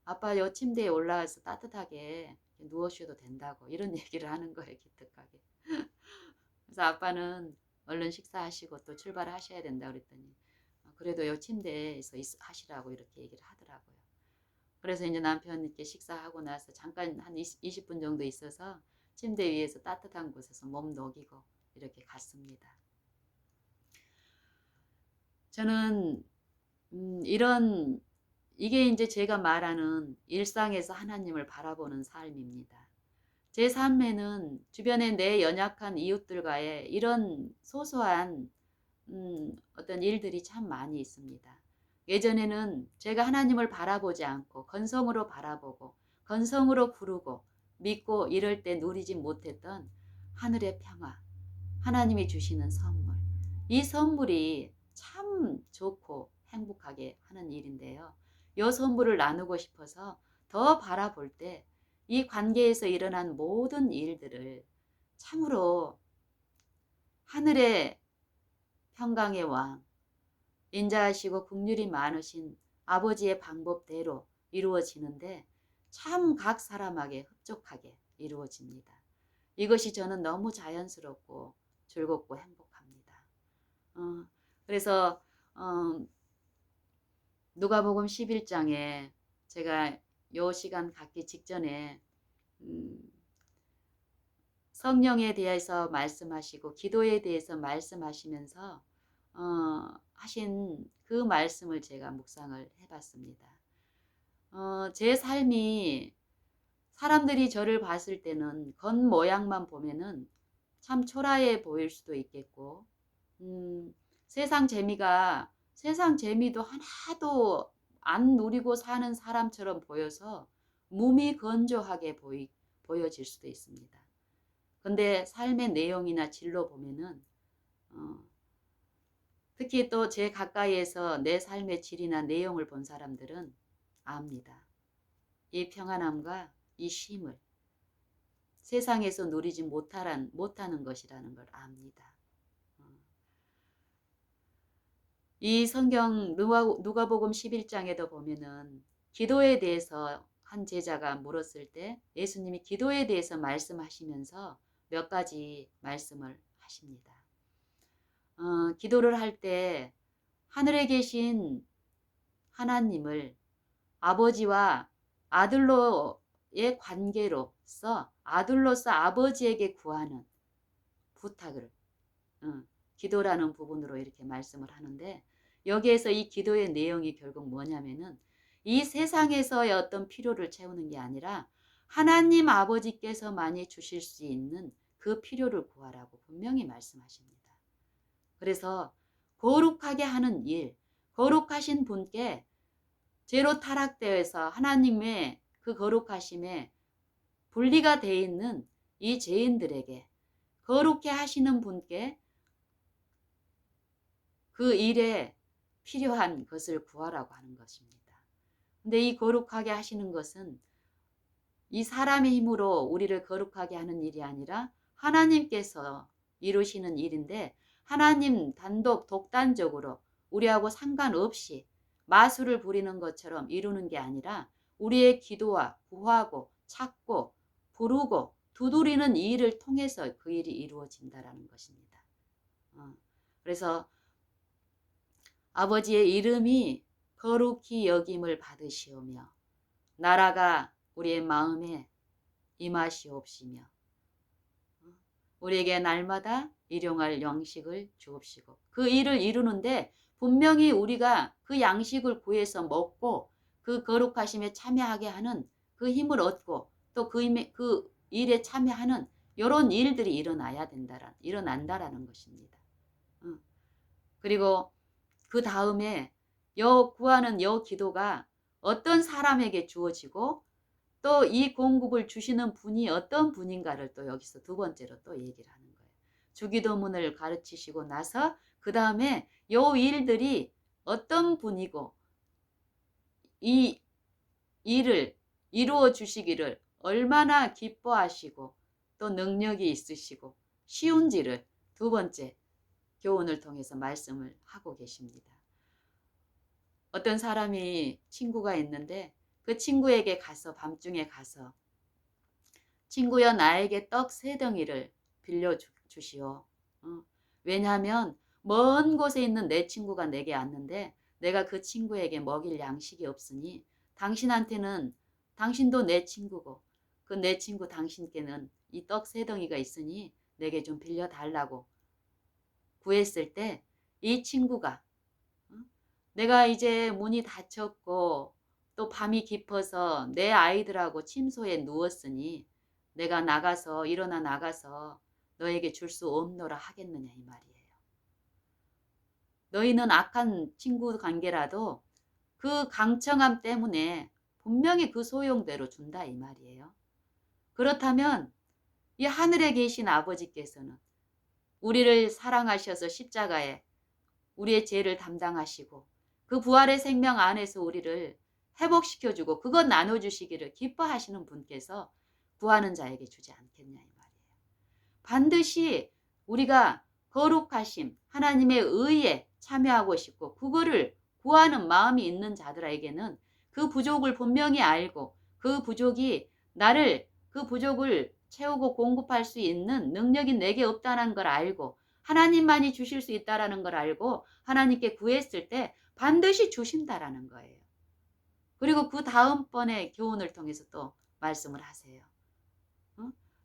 아빠 요 침대에 올라가서 따뜻하게 누워 쉬어도 된다고 이런 얘기를 하는 거예요. 기특하게. 그래서 아빠는 얼른 식사하시고 또 출발하셔야 된다 그랬더니 그래도 요 침대에서 하시라고 이렇게 얘기를 하더라고요. 그래서 이제 남편 이렇게 식사하고 나서 잠깐 한 20분 정도 있어서 침대 위에서 따뜻한 곳에서 몸 녹이고 이렇게 갔습니다. 저는 이게 이제 제가 말하는 일상에서 하나님을 바라보는 삶입니다. 제 삶에는 주변에 내 연약한 이웃들과의 이런 소소한 어떤 일들이 참 많이 있습니다. 예전에는 제가 하나님을 바라보지 않고 건성으로 바라보고 건성으로 부르고 믿고 이럴 때 누리지 못했던 하늘의 평화, 하나님이 주시는 선물. 이 선물이 참 좋고 행복하게 하는 일인데요. 이 선물을 나누고 싶어서 더 바라볼 때 이 관계에서 일어난 모든 일들을 참으로 하늘의 평강의 왕, 인자하시고 긍휼이 많으신 아버지의 방법대로 이루어지는데 참 각 사람에게 흡족하게 이루어집니다. 이것이 저는 너무 자연스럽고 즐겁고 행복합니다. 그래서 누가복음 11장에 제가 요 시간 갖기 직전에 성령에 대해서 말씀하시고 기도에 대해서 말씀하시면서 하신 그 말씀을 제가 묵상을 해봤습니다. 제 삶이 사람들이 저를 봤을 때는 겉모양만 보면은 참 초라해 보일 수도 있겠고 세상 재미도 하나도 안 누리고 사는 사람처럼 보여서 몸이 건조하게 보여질 수도 있습니다. 근데 삶의 내용이나 질로 보면은 특히 또 제 가까이에서 내 삶의 질이나 내용을 본 사람들은 압니다. 이 평안함과 이 쉼을 세상에서 누리지 못하는 것이라는 걸 압니다. 이 성경 누가복음 11장에도 보면은 기도에 대해서 한 제자가 물었을 때 예수님이 기도에 대해서 말씀하시면서 몇 가지 말씀을 하십니다. 기도를 할 때 하늘에 계신 하나님을 아버지와 아들로의 관계로서 아들로서 아버지에게 구하는 부탁을 기도라는 부분으로 이렇게 말씀을 하는데 여기에서 이 기도의 내용이 결국 뭐냐면은 이 세상에서의 어떤 필요를 채우는 게 아니라 하나님 아버지께서만이 주실 수 있는 그 필요를 구하라고 분명히 말씀하십니다. 그래서 거룩하게 하는 일, 거룩하신 분께 죄로 타락되어서 하나님의 그 거룩하심에 분리가 되어 있는 이 죄인들에게 거룩해 하시는 분께 그 일에 필요한 것을 구하라고 하는 것입니다. 근데 이 거룩하게 하시는 것은 이 사람의 힘으로 우리를 거룩하게 하는 일이 아니라 하나님께서 이루시는 일인데 하나님 단독 독단적으로 우리하고 상관없이 마술을 부리는 것처럼 이루는 게 아니라 우리의 기도와 구하고 찾고 부르고 두드리는 이 일을 통해서 그 일이 이루어진다라는 것입니다. 그래서 아버지의 이름이 거룩히 여김을 받으시오며 나라가 우리의 마음에 임하시옵시며 우리에게 날마다 일용할 양식을 주옵시고 그 일을 이루는데 분명히 우리가 그 양식을 구해서 먹고 그 거룩하심에 참여하게 하는 그 힘을 얻고 또 그 일에 참여하는 이런 일들이 일어난다라는 것입니다. 그리고 그 다음에 구하는 기도가 어떤 사람에게 주어지고 또 이 공급을 주시는 분이 어떤 분인가를 또 여기서 두 번째로 또 얘기를 하는 거예요. 주기도문을 가르치시고 나서 그 다음에 요 일들이 어떤 분이고 이 일을 이루어 주시기를 얼마나 기뻐하시고 또 능력이 있으시고 쉬운지를 두 번째 교훈을 통해서 말씀을 하고 계십니다. 어떤 사람이 친구가 있는데 그 친구에게 가서 밤중에 가서 친구여 나에게 떡 세 덩이를 빌려 주시오. 어, 왜냐하면 먼 곳에 있는 내 친구가 내게 왔는데 내가 그 친구에게 먹일 양식이 없으니 당신한테는 당신도 내 친구고 그 내 친구 당신께는 이 떡 세 덩이가 있으니 내게 좀 빌려 달라고 구했을 때 이 친구가 어? 내가 이제 문이 닫혔고 또 밤이 깊어서 내 아이들하고 침소에 누웠으니 내가 나가서 일어나 나가서 너에게 줄 수 없노라 하겠느냐 이 말이에요. 너희는 악한 친구 관계라도 그 강청함 때문에 분명히 그 소용대로 준다 이 말이에요. 그렇다면 이 하늘에 계신 아버지께서는 우리를 사랑하셔서 십자가에 우리의 죄를 담당하시고 그 부활의 생명 안에서 우리를 회복시켜주고 그것 나눠주시기를 기뻐하시는 분께서 구하는 자에게 주지 않겠냐 이 말이에요. 반드시 우리가 거룩하심 하나님의 의에 참여하고 싶고 그거를 구하는 마음이 있는 자들에게는 그 부족을 분명히 알고 그 부족이 나를 그 부족을 채우고 공급할 수 있는 능력이 내게 없다는 걸 알고 하나님만이 주실 수 있다는 걸 알고 하나님께 구했을 때 반드시 주신다라는 거예요. 그리고 그 다음번에 교훈을 통해서 또 말씀을 하세요.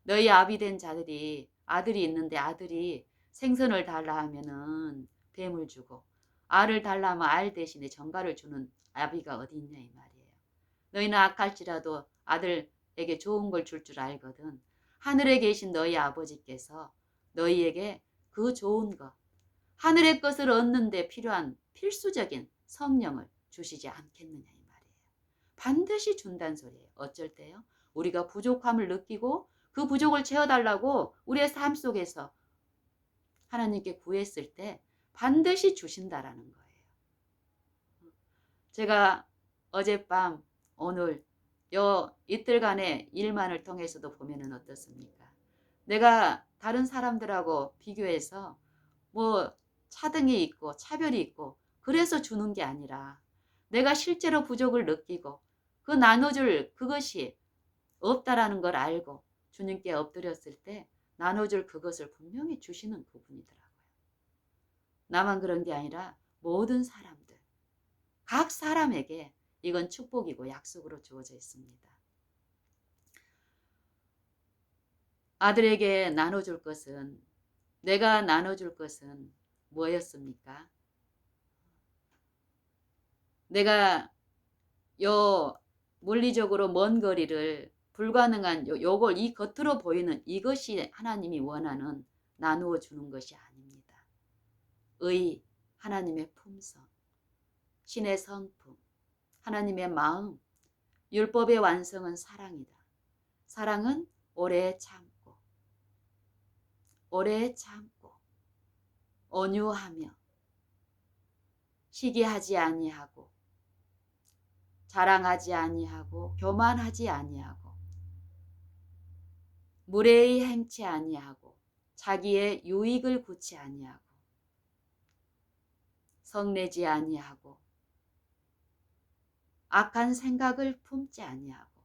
너희 아비된 자들이 아들이 있는데 아들이 생선을 달라 하면은 뱀을 주고 알을 달라 하면 알 대신에 전갈을 주는 아비가 어디 있냐 이 말이에요. 너희는 악할지라도 아들에게 좋은 걸 줄 줄 알거든. 하늘에 계신 너희 아버지께서 너희에게 그 좋은 것, 하늘의 것을 얻는데 필요한 필수적인 성령을 주시지 않겠느냐 이 말이에요. 반드시 준다는 소리예요. 어쩔 때요? 우리가 부족함을 느끼고 그 부족을 채워달라고 우리의 삶 속에서 하나님께 구했을 때 반드시 주신다라는 거예요. 제가 어젯밤 오늘 이틀간의 일만을 통해서도 보면은 어떻습니까? 내가 다른 사람들하고 비교해서 뭐 차등이 있고 차별이 있고 그래서 주는 게 아니라 내가 실제로 부족을 느끼고 그 나눠줄 그것이 없다라는 걸 알고 주님께 엎드렸을 때 나눠줄 그것을 분명히 주시는 부분이더라고요. 나만 그런 게 아니라 모든 사람들, 각 사람에게 이건 축복이고 약속으로 주어져 있습니다. 아들에게 나눠줄 것은 내가 나눠줄 것은 뭐였습니까? 내가 물리적으로 먼 거리를 불가능한 요걸 이 겉으로 보이는 이것이 하나님이 원하는 나누어 주는 것이 아닙니다. 하나님의 품성, 신의 성품, 하나님의 마음, 율법의 완성은 사랑이다. 사랑은 오래 참고 온유하며 시기하지 아니하고 자랑하지 아니하고 교만하지 아니하고 무례히 행치 아니하고 자기의 유익을 구치 아니하고 성내지 아니하고 악한 생각을 품지 아니하고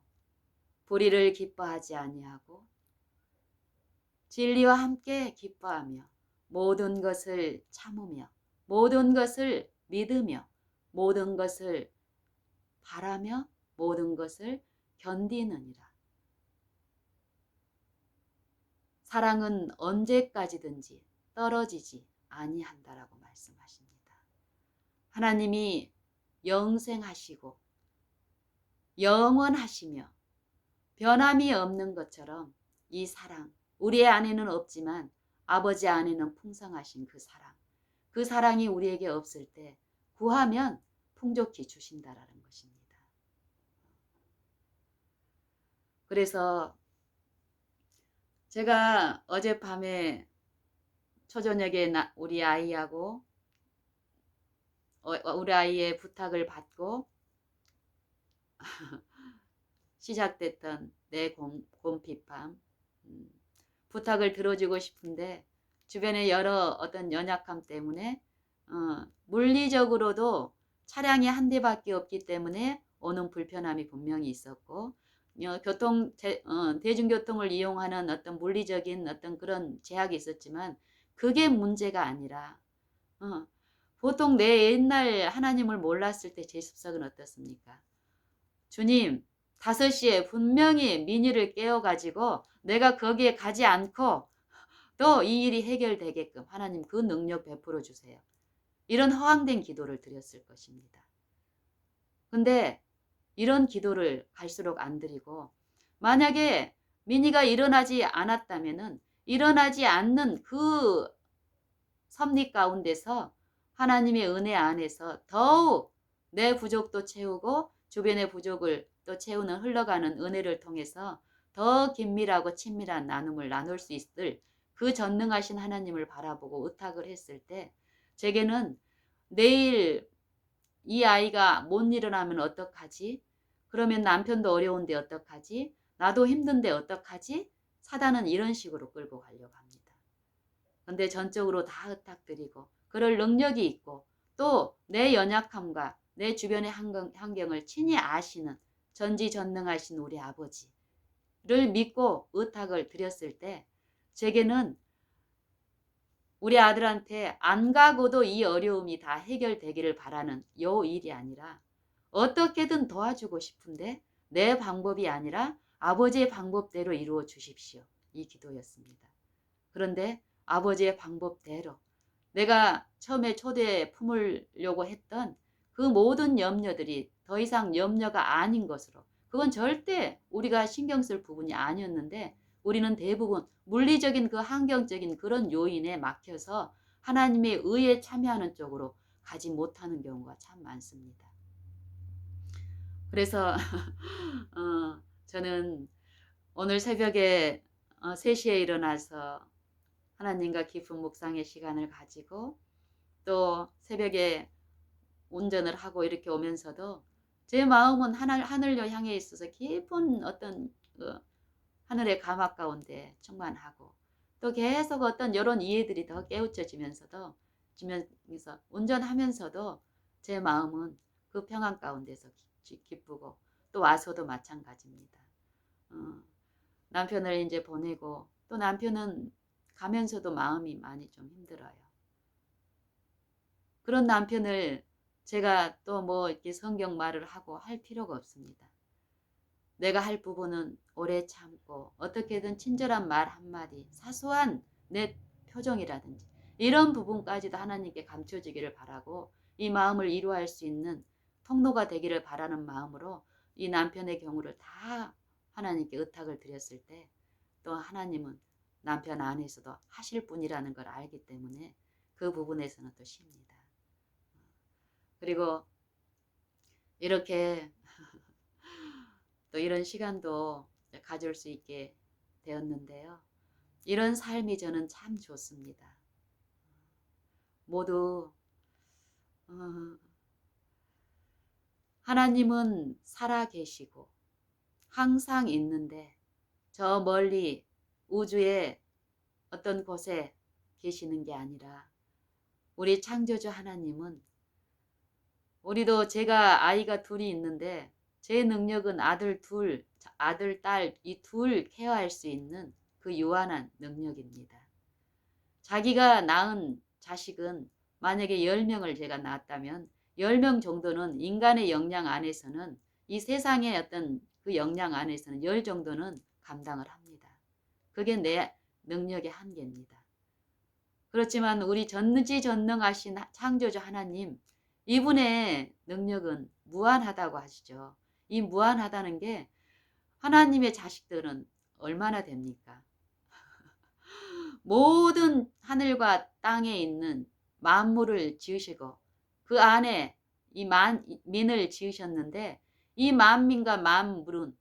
불의를 기뻐하지 아니하고 진리와 함께 기뻐하며 모든 것을 참으며 모든 것을 믿으며 모든 것을 바라며 모든 것을 견디느니라. 사랑은 언제까지든지 떨어지지 아니한다라고 말씀하십니다. 하나님이 영생하시고 영원하시며 변함이 없는 것처럼 이 사랑, 우리의 안에는 없지만 아버지 안에는 풍성하신 그 사랑이 우리에게 없을 때 구하면 풍족히 주신다라는 것입니다. 그래서 제가 어젯밤에 초저녁에 우리 아이하고 우리 아이의 부탁을 받고 시작됐던 내 곰핍함, 부탁을 들어주고 싶은데 주변에 여러 어떤 연약함 때문에 물리적으로도 차량이 한 대밖에 없기 때문에 오는 불편함이 분명히 있었고 대중교통을 이용하는 어떤 물리적인 어떤 그런 제약이 있었지만 그게 문제가 아니라 보통 내 옛날 하나님을 몰랐을 때 제 습성은 어떻습니까? 주님 5시에 분명히 민의를 깨워가지고 내가 거기에 가지 않고 또 이 일이 해결되게끔 하나님 그 능력 베풀어 주세요. 이런 허황된 기도를 드렸을 것입니다. 근데 이런 기도를 갈수록 안 드리고 만약에 민의가 일어나지 않았다면은 일어나지 않는 그 섭리 가운데서 하나님의 은혜 안에서 더욱 내 부족도 채우고 주변의 부족을 또 채우는 흘러가는 은혜를 통해서 더 긴밀하고 친밀한 나눔을 나눌 수 있을 그 전능하신 하나님을 바라보고 의탁을 했을 때 제게는 내일 이 아이가 못 일어나면 어떡하지? 그러면 남편도 어려운데 어떡하지? 나도 힘든데 어떡하지? 사단은 이런 식으로 끌고 가려고 합니다. 근데 전적으로 다 의탁드리고 그럴 능력이 있고 또 내 연약함과 내 주변의 환경을 친히 아시는 전지전능하신 우리 아버지를 믿고 의탁을 드렸을 때 제게는 우리 아들한테 안 가고도 이 어려움이 다 해결되기를 바라는 요 일이 아니라 어떻게든 도와주고 싶은데 내 방법이 아니라 아버지의 방법대로 이루어 주십시오. 이 기도였습니다. 그런데 아버지의 방법대로 내가 처음에 초대에 품으려고 했던 그 모든 염려들이 더 이상 염려가 아닌 것으로 그건 절대 우리가 신경 쓸 부분이 아니었는데 우리는 대부분 물리적인 그 환경적인 그런 요인에 막혀서 하나님의 의에 참여하는 쪽으로 가지 못하는 경우가 참 많습니다. 그래서 저는 오늘 새벽에 3시에 일어나서 하나님과 깊은 묵상의 시간을 가지고 또 새벽에 운전을 하고 이렇게 오면서도 제 마음은 하늘로 향해 있어서 깊은 어떤 하늘의 감화 가운데 충만하고 또 계속 어떤 이런 이해들이 더 깨우쳐지면서도 운전하면서도 제 마음은 그 평안 가운데서 기쁘고 또 와서도 마찬가지입니다. 남편을 이제 보내고 또 남편은 가면서도 마음이 많이 좀 힘들어요. 그런 남편을 제가 또 뭐 이렇게 성경 말을 하고 할 필요가 없습니다. 내가 할 부분은 오래 참고 어떻게든 친절한 말 한마디, 사소한 내 표정이라든지 이런 부분까지도 하나님께 감춰지기를 바라고 이 마음을 이루할 수 있는 통로가 되기를 바라는 마음으로 이 남편의 경우를 다 하나님께 의탁을 드렸을 때 또 하나님은 남편 안에서도 하실 분이라는 걸 알기 때문에 그 부분에서는 또 쉽니다. 그리고 이렇게 또 이런 시간도 가질 수 있게 되었는데요. 이런 삶이 저는 참 좋습니다. 모두 하나님은 살아 계시고 항상 있는데 저 멀리 우주의 어떤 곳에 계시는 게 아니라 우리 창조주 하나님은 우리도 제가 아이가 둘이 있는데 제 능력은 아들, 딸 이 둘 케어할 수 있는 그 유한한 능력입니다. 자기가 낳은 자식은 만약에 10명을 제가 낳았다면 10명 정도는 인간의 역량 안에서는 이 세상의 어떤 그 역량 안에서는 10 정도는 감당을 합니다. 그게 내 능력의 한계입니다. 그렇지만 우리 전지전능하신 창조주 하나님 이분의 능력은 무한하다고 하시죠. 이 무한하다는 게 하나님의 자식들은 얼마나 됩니까? 모든 하늘과 땅에 있는 만물을 지으시고 그 안에 이 만민을 지으셨는데 이 만민과 만물은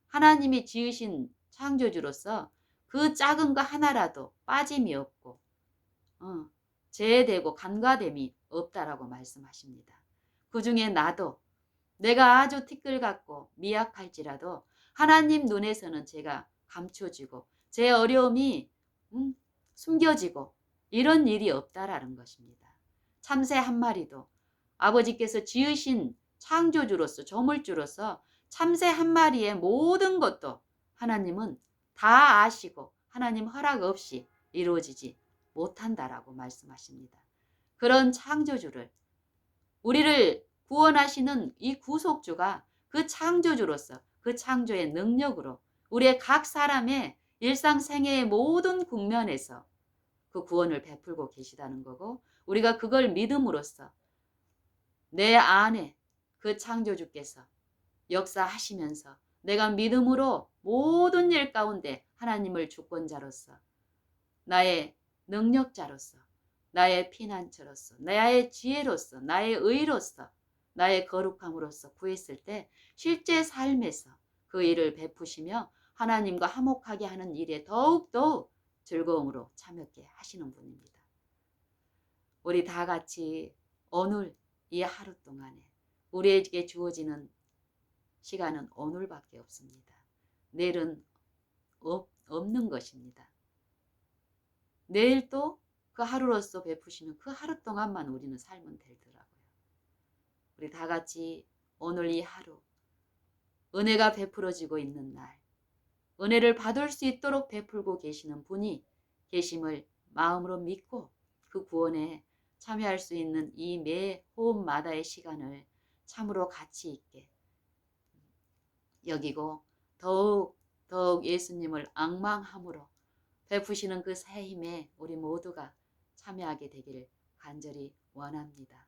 하나님이 지으신 창조주로서 그 작은 거 하나라도 빠짐이 없고 제외되고 간과됨이 없다라고 말씀하십니다. 그 중에 나도 내가 아주 티끌 같고 미약할지라도 하나님 눈에서는 제가 감춰지고 제 어려움이 숨겨지고 이런 일이 없다라는 것입니다. 참새 한 마리도 아버지께서 지으신 창조주로서 조물주로서 참새 한 마리의 모든 것도 하나님은 다 아시고 하나님 허락 없이 이루어지지 못한다라고 말씀하십니다. 그런 창조주를, 우리를 구원하시는 이 구속주가 그 창조주로서 그 창조의 능력으로 우리의 각 사람의 일상생애의 모든 국면에서 그 구원을 베풀고 계시다는 거고, 우리가 그걸 믿음으로써 내 안에 그 창조주께서 역사하시면서 내가 믿음으로 모든 일 가운데 하나님을 주권자로서, 나의 능력자로서, 나의 피난처로서, 나의 지혜로서, 나의 의로서, 나의 거룩함으로써 구했을 때 실제 삶에서 그 일을 베푸시며 하나님과 화목하게 하는 일에 더욱더 즐거움으로 참여케 하시는 분입니다. 우리 다 같이 오늘 이 하루 동안에 우리에게 주어지는 시간은 오늘밖에 없습니다. 내일은 없는 것입니다. 내일 또 그 하루로서 베푸시는 그 하루 동안만 우리는 살면 되더라고요. 우리 다 같이 오늘 이 하루 은혜가 베풀어지고 있는 날, 은혜를 받을 수 있도록 베풀고 계시는 분이 계심을 마음으로 믿고 그 구원에 참여할 수 있는 이 매 호흡마다의 시간을 참으로 가치 있게 여기고 더욱 예수님을 앙망함으로 베푸시는 그 새 힘에 우리 모두가 참여하게 되기를 간절히 원합니다.